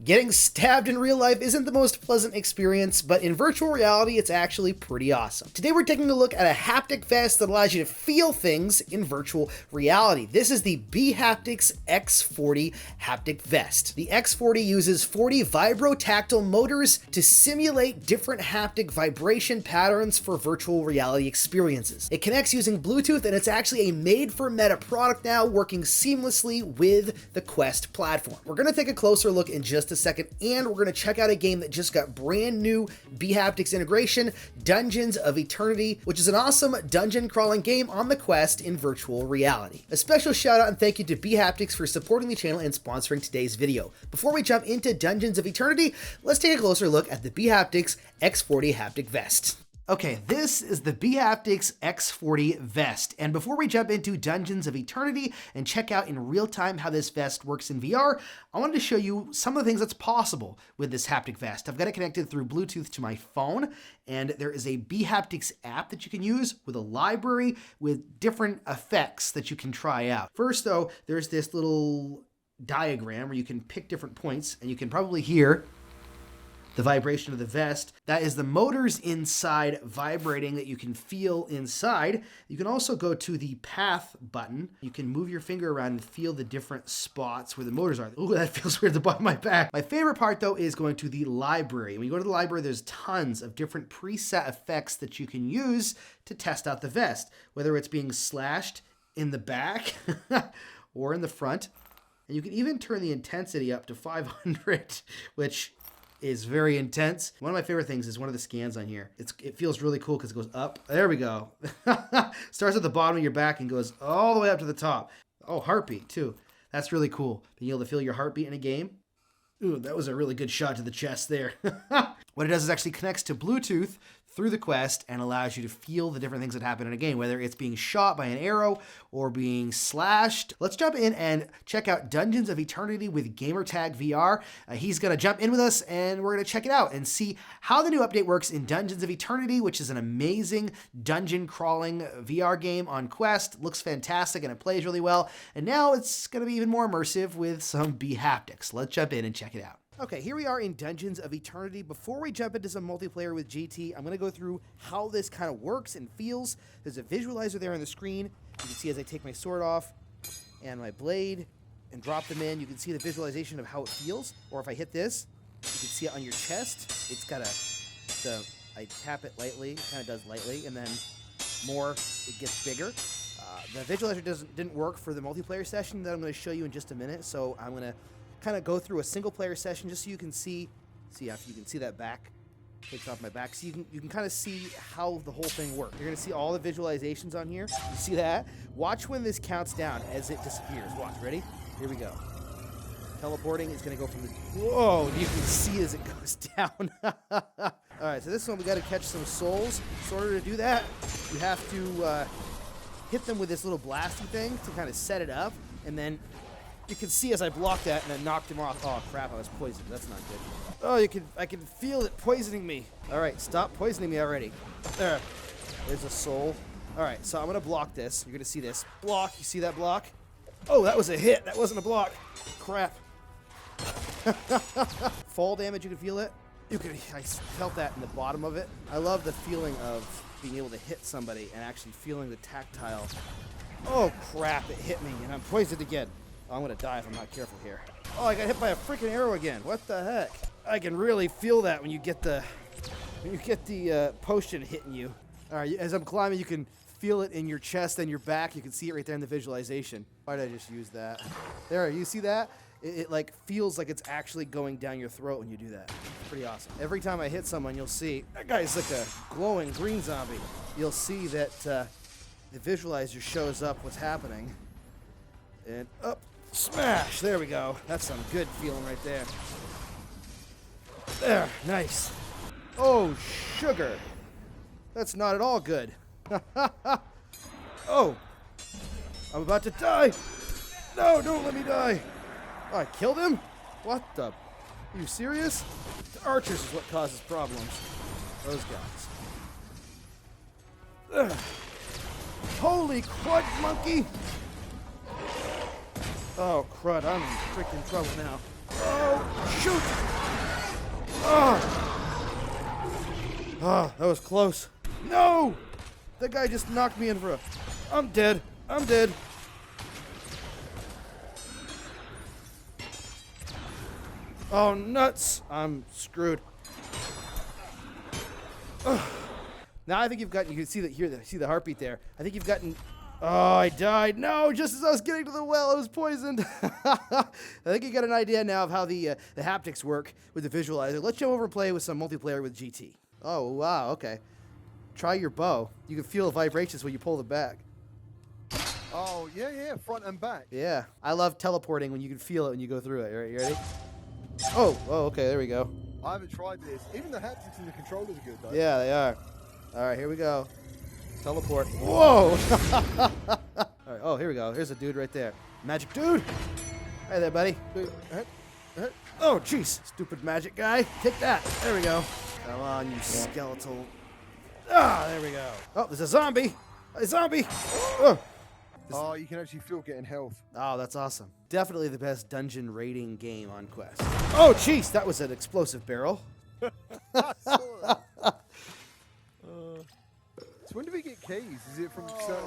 Getting stabbed in real life isn't the most pleasant experience, but in virtual reality, it's actually pretty awesome. Today we're taking a look at a haptic vest that allows you to feel things in virtual reality. This is the bHaptics X40 haptic vest. The X40 uses 40 vibrotactile motors to simulate different haptic vibration patterns for virtual reality experiences. It connects using Bluetooth, and it's actually a made-for-Meta product now, working seamlessly with the Quest platform. We're going to take a closer look in just a second, and we're going to check out a game that just got brand new bHaptics integration, Dungeons of Eternity, which is an awesome dungeon crawling game on the Quest in virtual reality. A special shout out and thank you to bHaptics for supporting the channel and sponsoring today's video. Before we jump into Dungeons of Eternity, let's take a closer look at the bHaptics X40 haptic vest. Okay, this is the bHaptics X40 vest, and before we jump into Dungeons of Eternity and check out in real time how this vest works in VR, I wanted to show you some of the things that's possible with this haptic vest. I've got it connected through Bluetooth to my phone, and there is a bHaptics app that you can use with a library with different effects that you can try out. First though, there's this little diagram where you can pick different points, and you can probably hear the vibration of the vest. That is the motors inside vibrating that you can feel inside. You can also go to the path button. You can move your finger around and feel the different spots where the motors are. Ooh, that feels weird at the bottom of my back. My favorite part though is going to the library. When you go to the library, there's tons of different preset effects that you can use to test out the vest, whether it's being slashed in the back or in the front. And you can even turn the intensity up to 500, which is very intense. One of my favorite things is one of the scans on here. It feels really cool because it goes up. There we go. Starts at the bottom of your back and goes all the way up to the top. Oh, heartbeat too. That's really cool. Being able to feel your heartbeat in a game. Ooh, that was a really good shot to the chest there. What it does is actually connects to Bluetooth through the Quest and allows you to feel the different things that happen in a game, whether it's being shot by an arrow or being slashed. Let's jump in and check out Dungeons of Eternity with Gamertag VR. He's going to jump in with us and we're going to check it out and see how the new update works in Dungeons of Eternity, which is an amazing dungeon crawling VR game on Quest. Looks fantastic and it plays really well. And now it's going to be even more immersive with some bHaptics. Let's jump in and check it out. Okay, here we are in Dungeons of Eternity. Before we jump into some multiplayer with GT, I'm going to go through how this kind of works and feels. There's a visualizer there on the screen. You can see as I take my sword off and my blade and drop them in, you can see the visualization of how it feels. Or if I hit this, you can see it on your chest. It's got I tap it lightly, it kind of does lightly, and then more, it gets bigger. The visualizer didn't work for the multiplayer session that I'm going to show you in just a minute, so I'm going to kind of go through a single player session just so you can see if you can see that back takes off my back, so you can kind of see how the whole thing works. You're gonna see all the visualizations on here. You see that? Watch when this counts down as it disappears. Watch, ready? Here we go. Teleporting is gonna go from the whoa, you can see as it goes down. All right, so this one we got to catch some souls. In order to do that, you have to hit them with this little blasty thing to kind of set it up, and then you can see as I blocked that and I knocked him off. Oh crap, I was poisoned. That's not good. Oh, I can feel it poisoning me. All right, stop poisoning me already. There's a soul. All right, so I'm gonna block this. You're gonna see this block. You see that block? Oh, that was a hit. That wasn't a block. Crap. Fall damage, you can feel it. I felt that in the bottom of it. I love the feeling of being able to hit somebody and actually feeling the tactile. Oh crap, it hit me and I'm poisoned again. Oh, I'm gonna die if I'm not careful here. Oh, I got hit by a freaking arrow again. What the heck? I can really feel that when you get the potion hitting you. All right, as I'm climbing, you can feel it in your chest and your back. You can see it right there in the visualization. Why did I just use that? There, you see that? It like feels like it's actually going down your throat when you do that. It's pretty awesome. Every time I hit someone, you'll see that guy's like a glowing green zombie. You'll see that the visualizer shows up what's happening. And up. Smash! There we go. That's some good feeling right there. There, nice. Oh, sugar. That's not at all good. Oh, I'm about to die. No, don't let me die. Oh, I killed him? What the? Are you serious? The archers is what causes problems. Those guys. Ugh. Holy crud, monkey! Oh, crud, I'm in freaking trouble now. Oh, Shoot! Oh! Oh, that was close. No! That guy just knocked me in for a... I'm dead. I'm dead. Oh, nuts. I'm screwed. Ugh. Now I think you've gotten... You can see that here. See the heartbeat there. I think you've gotten... Oh, I died. No, just as I was getting to the well, I was poisoned. I think you got an idea now of how the haptics work with the visualizer. Let's jump over and play with some multiplayer with GT. Oh, wow, okay. Try your bow. You can feel the vibrations when you pull the back. Oh, yeah, front and back. Yeah. I love teleporting when you can feel it when you go through it. All right, you ready? Oh, okay, there we go. I haven't tried this. Even the haptics and the controllers are good, though. Yeah, they are. All right, here we go. Teleport. Whoa! All right, oh, here we go. Here's a dude right there. Magic dude! Hey there, buddy. Oh, jeez. Stupid magic guy. Take that. There we go. Come on, you skeletal. Ah, there we go. Oh, there's a zombie. A zombie. Oh. Oh, you can actually feel getting health. Oh, that's awesome. Definitely the best dungeon raiding game on Quest. Oh, jeez. That was an explosive barrel. So when do we get keys? Is it from certain...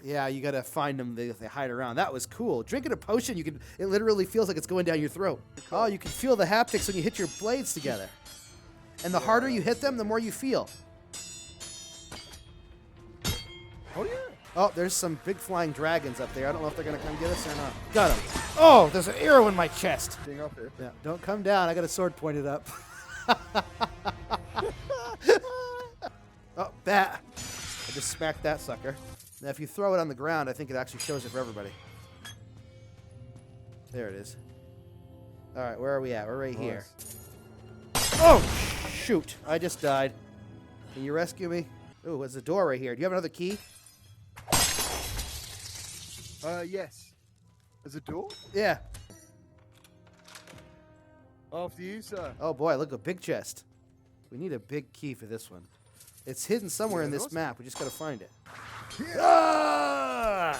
Yeah, you gotta find them. They hide around. That was cool. Drinking a potion, you can. It literally feels like it's going down your throat. Oh, you can feel the haptics when you hit your blades together. And the harder you hit them, the more you feel. Oh, yeah. Oh, there's some big flying dragons up there. I don't know if they're gonna come get us or not. Got him. Oh, there's an arrow in my chest. Being up here. Yeah, don't come down. I got a sword pointed up. Oh, bat. I just smacked that sucker. Now, if you throw it on the ground, I think it actually shows it for everybody. There it is. All right, where are we at? We're right here. Oh, shoot. I just died. Can you rescue me? Ooh, there's a door right here. Do you have another key? Yes. There's a door? Yeah. After you, sir. Oh, boy, look, a big chest. We need a big key for this one. It's hidden somewhere in this map. We just got to find it. Ah!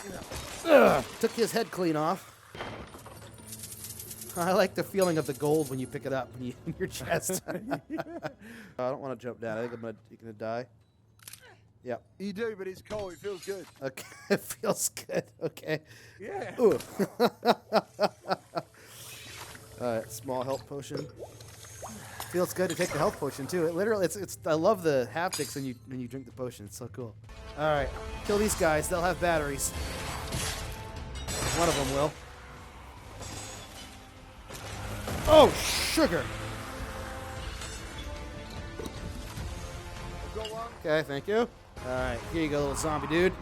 Took his head clean off. I like the feeling of the gold when you pick it up in your chest. I don't want to jump down. I think you're gonna die. Yep. You do, but it's cold. It feels good. Okay, it feels good. Okay. Yeah. Ooh. All right, small health potion. Feels good to take the health potion too. It literally, it's. I love the haptics when you drink the potion. It's so cool. All right, kill these guys. They'll have batteries. One of them will. Oh, sugar. I've got one. Okay, thank you. All right, here you go, little zombie dude.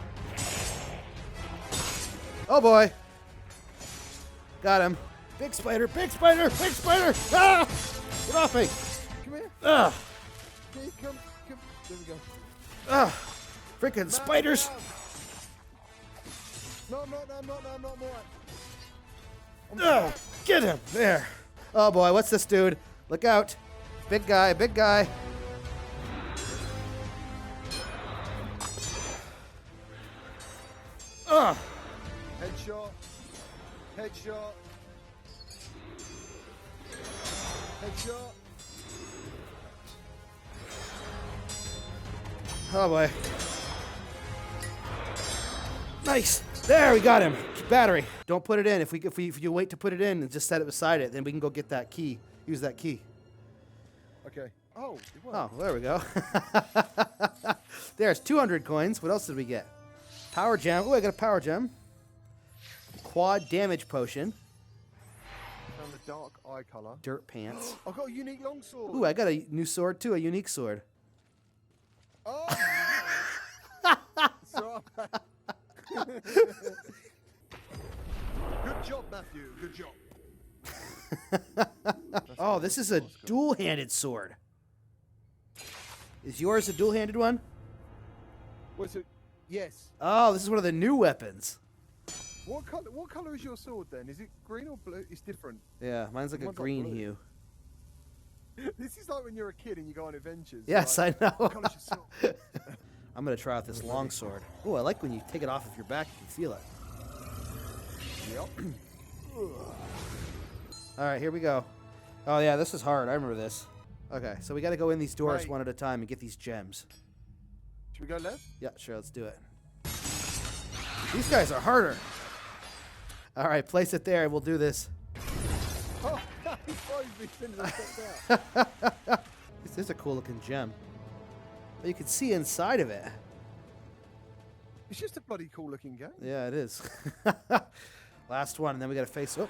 Oh boy. Got him. Big spider, big spider, big spider. Ah! Get off me. Come here. Ah! Here, come. There we go. Ah! Freaking spiders. No, more. Oh, get him. There. Oh boy, what's this dude? Look out. Big guy, big guy. Ah! Headshot. Headshot. Oh boy. Nice. There, we got him. Battery. Don't put it in. If you wait to put it in and just set it beside it, then we can go get that key. Use that key. Okay. Oh, it worked. Oh, there we go. There's 200 coins. What else did we get? Power gem. Oh, I got a power gem. Quad damage potion. Found the dark eye color. Dirt pants. I've got a unique longsword. Ooh, I got a new sword too. A unique sword. Oh. So, good job, Matthew. Good job. Oh, this is a dual-handed sword. Is yours a dual-handed one? What's it? Yes. Oh, this is one of the new weapons. What color is your sword then? Is it green or blue? It's different. Yeah, mine's like a Mine's like green blue. hue. This is like when you're a kid and you go on adventures. Yes, like, I know. what color's your sword? I'm gonna try out this long sword. Oh, I like when you take it off of your back, you can feel it. Yep. All right, here we go. Oh, yeah, this is hard. I remember this. Okay, so we got to go in these doors Right. one at a time and get these gems. Should we go left? Yeah, sure, let's do it. These guys are harder. All right, place it there and we'll do this. Oh, he froze me as soon as I stepped out. This is a cool looking gem. But you can see inside of it. It's just a bloody cool looking game. Yeah, it is. Last one, and then we got to face. Oh.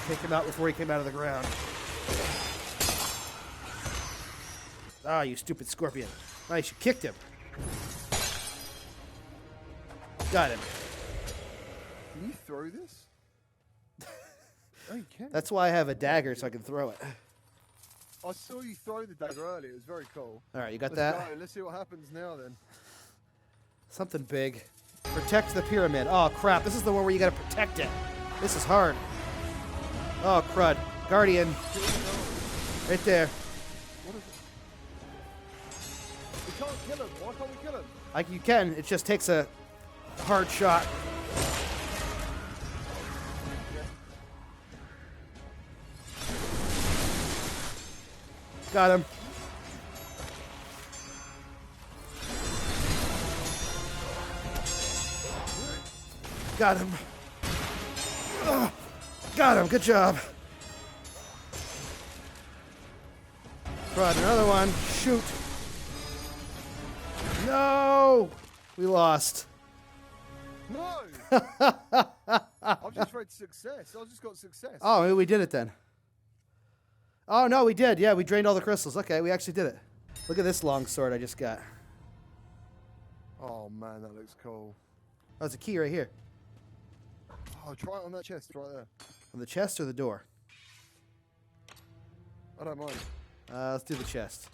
Take him out before he came out of the ground. Ah, you stupid scorpion. Nice, you kicked him. Got him. Can you throw this? Oh, you can. That's why I have a dagger, so I can throw it. I saw you throw the dagger earlier. It was very cool. All right, you got Let's that? go. Let's see what happens now then. Something big. Protect the pyramid. Oh, crap. This is the one where you got to protect it. This is hard. Oh, crud. Guardian. Right there. What is it? We can't kill him. Why can't we kill him? You can. It just takes a hard shot. Got him. Got him. Ugh. Got him. Good job. Right, another one. Shoot. No! We lost. No! I've just read success. I just got success. Oh, maybe we did it then. Oh, no, we did. Yeah, we drained all the crystals. Okay, we actually did it. Look at this long sword I just got. Oh, man, that looks cool. Oh, there's a key right here. Oh, try it on that chest right there. On the chest or the door? I don't mind. Let's do the chest.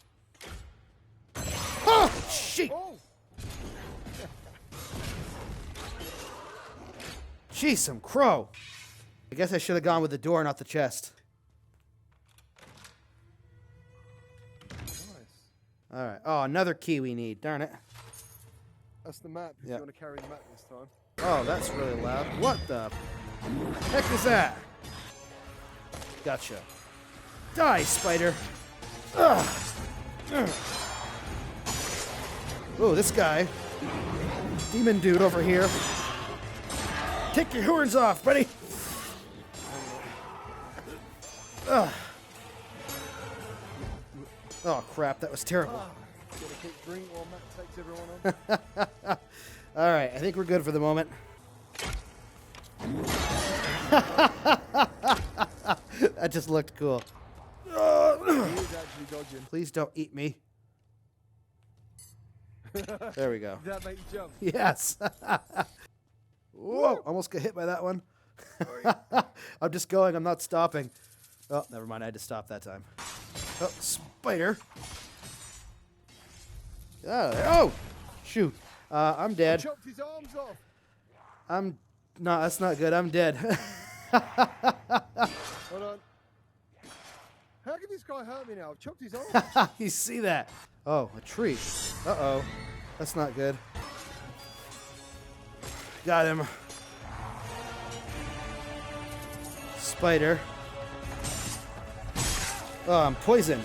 Oh, shit! Oh! Jeez, some crow. I guess I should have gone with the door, not the chest. Nice. All right. Oh, another key we need. Darn it. That's the map if Yeah. you want to carry the map this time. Oh, that's really loud. What the heck is that? Gotcha. Die, spider. Ugh. Ugh. Oh, this guy. Demon dude over here. Take your horns off, buddy. Ugh. Oh, crap. That was terrible. Gotta keep drink while Matt takes everyone on. All right. I think we're good for the moment. That just looked cool. He is actually dodging. Please don't eat me. There we go. Did that make you jump? Yes. Whoa, almost got hit by that one. I'm just going, I'm not stopping. Oh, never mind, I had to stop that time. Oh, spider. Oh, shoot. I'm dead. Chopped his arms off. No, that's not good. I'm dead. Hold on. How can this guy hurt me now? I've chopped his arm. You see that? Oh, a tree. Uh-oh. That's not good. Got him. Spider. Oh, I'm poisoned.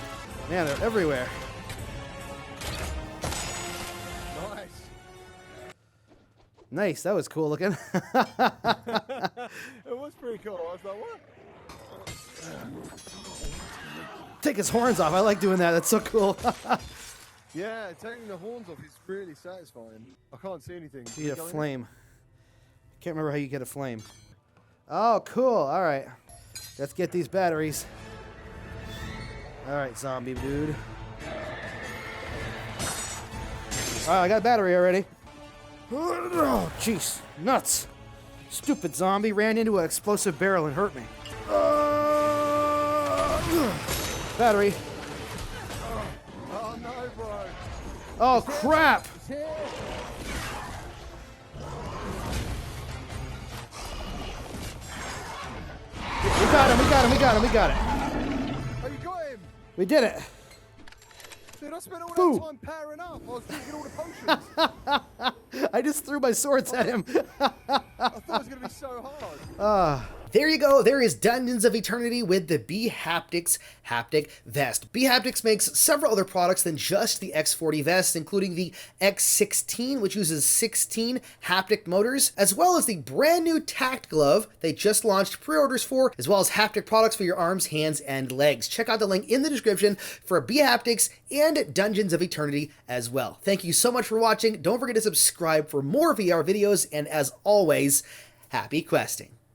Man, they're everywhere. Nice. Nice. That was cool looking. It was pretty cool. I was like, what? Take his horns off. I like doing that. That's so cool. Yeah, taking the horns off is really satisfying. I can't see anything. You need a Go in? flame. Can't remember how you get a flame. Oh, cool. All right. Let's get these batteries. All right, zombie dude. All right, I got a battery already. Oh, jeez. Nuts. Stupid zombie ran into an explosive barrel and hurt me. Battery. Oh no, bro. Oh, crap. It's here. We got him. We got him. We got him. We got it. Oh, you got him. We did it. Dude, I spent all Boo. that time powering up. I was drinking all the potions. I just threw my swords at him. I thought it was going to be so hard. there you go. There is Dungeons of Eternity with the bHaptics haptic vest. bHaptics makes several other products than just the X40 vest, including the X16, which uses 16 haptic motors, as well as the brand new Tact Glove they just launched pre-orders for, as well as haptic products for your arms, hands, and legs. Check out the link in the description for bHaptics and Dungeons of Eternity as well. Thank you so much for watching. Don't forget to subscribe for more VR videos, and as always, happy questing.